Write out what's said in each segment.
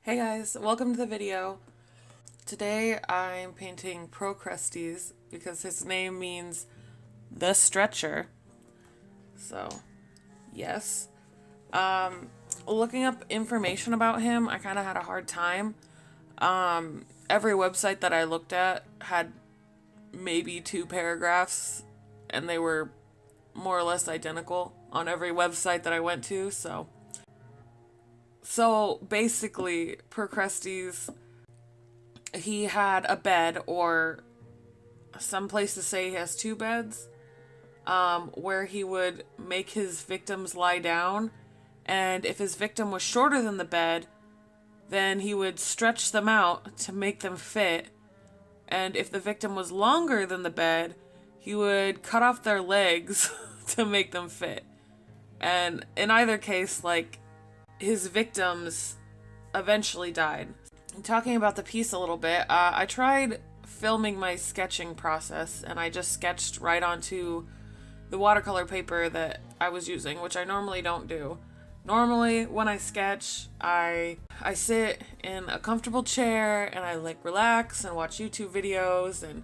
Hey guys, welcome to the video. Today I'm painting Procrustes because his name means the stretcher. So, yes. Looking up information about him, I kind of had a hard time. Every website that I looked at had maybe 2 paragraphs, and they were more or less identical on every website that I went to, So basically, Procrustes, he had a bed, or some places say he has 2 beds, where he would make his victims lie down, and if his victim was shorter than the bed, then he would stretch them out to make them fit, and if the victim was longer than the bed, he would cut off their legs to make them fit. And in either case, his victims eventually died. Talking about the piece a little bit, I tried filming my sketching process, and I just sketched right onto the watercolor paper that I was using, which I normally don't do. Normally, when I sketch, I sit in a comfortable chair and I relax and watch YouTube videos and,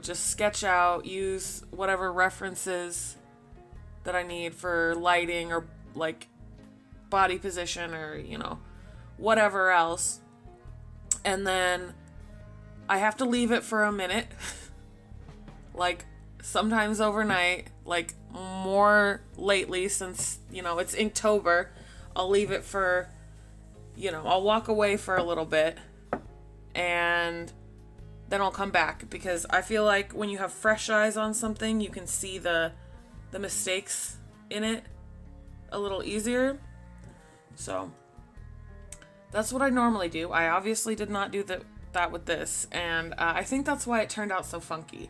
just sketch out, use whatever references that I need for lighting or body position or, whatever else. And then I have to leave it for a minute, sometimes overnight, more lately since, it's Inktober, I'll leave it for, I'll walk away for a little bit and then I'll come back, because I feel like when you have fresh eyes on something, you can see the mistakes in it a little easier. So that's what I normally do. I obviously did not do that with this, and I think that's why it turned out so funky.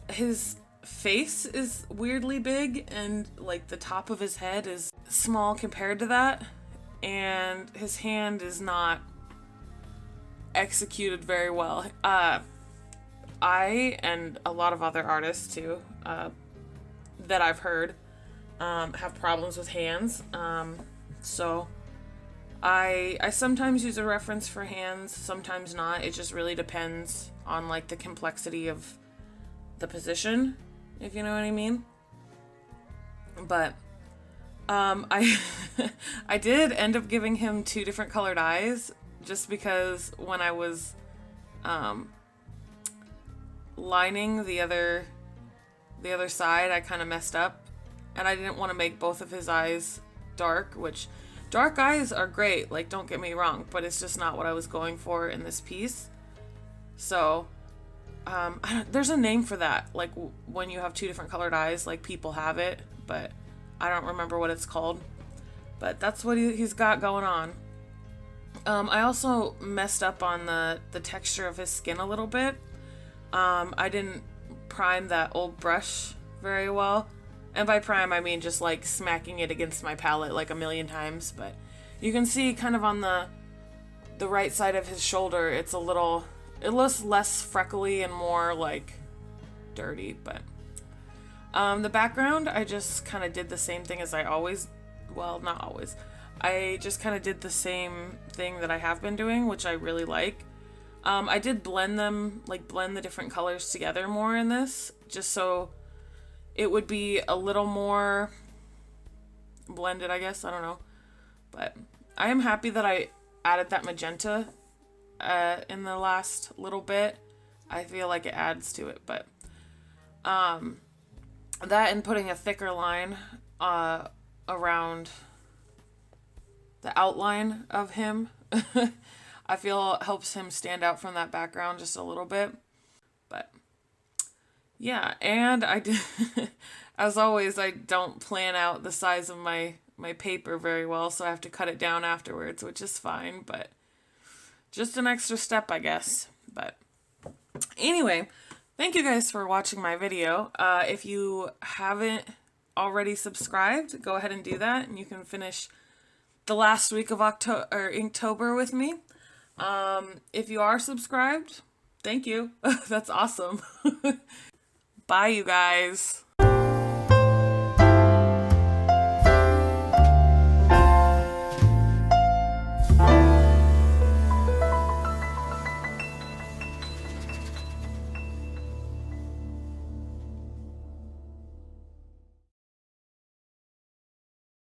His face is weirdly big, and the top of his head is small compared to that, and his hand is not executed very well. I and a lot of other artists too, that I've heard, have problems with hands. So I sometimes use a reference for hands, sometimes not. It just really depends on the complexity of the position, if you know what I mean. But I I did end up giving him 2 different colored eyes, just because when I was lining the other side, I kind of messed up, and I didn't want to make both of his eyes dark, which dark eyes are great, don't get me wrong, but it's just not what I was going for in this piece. So there's a name for that, when you have 2 different colored eyes, people have it, but I don't remember what it's called. But that's what he's got going on. I also messed up on the texture of his skin a little bit. I didn't prime that old brush very well. And by prime, I mean just smacking it against my palette a million times. But you can see kind of on the right side of his shoulder, it looks less freckly and more dirty. But the background, I just kind of did the same thing as I always, well, not always. I just kind of did the same thing that I have been doing, which I really like. I did blend them, blend the different colors together more in this, just so it would be a little more blended, I guess. I don't know. But I am happy that I added that magenta in the last little bit. I feel like it adds to it. But that and putting a thicker line around the outline of him, I feel helps him stand out from that background just a little bit. But yeah, and I did, as always, I don't plan out the size of my paper very well, so I have to cut it down afterwards, which is fine, but just an extra step, I guess. But anyway, thank you guys for watching my video. If you haven't already subscribed, go ahead and do that, and you can finish the last week of Inktober with me. If you are subscribed, thank you. That's awesome. Bye, you guys.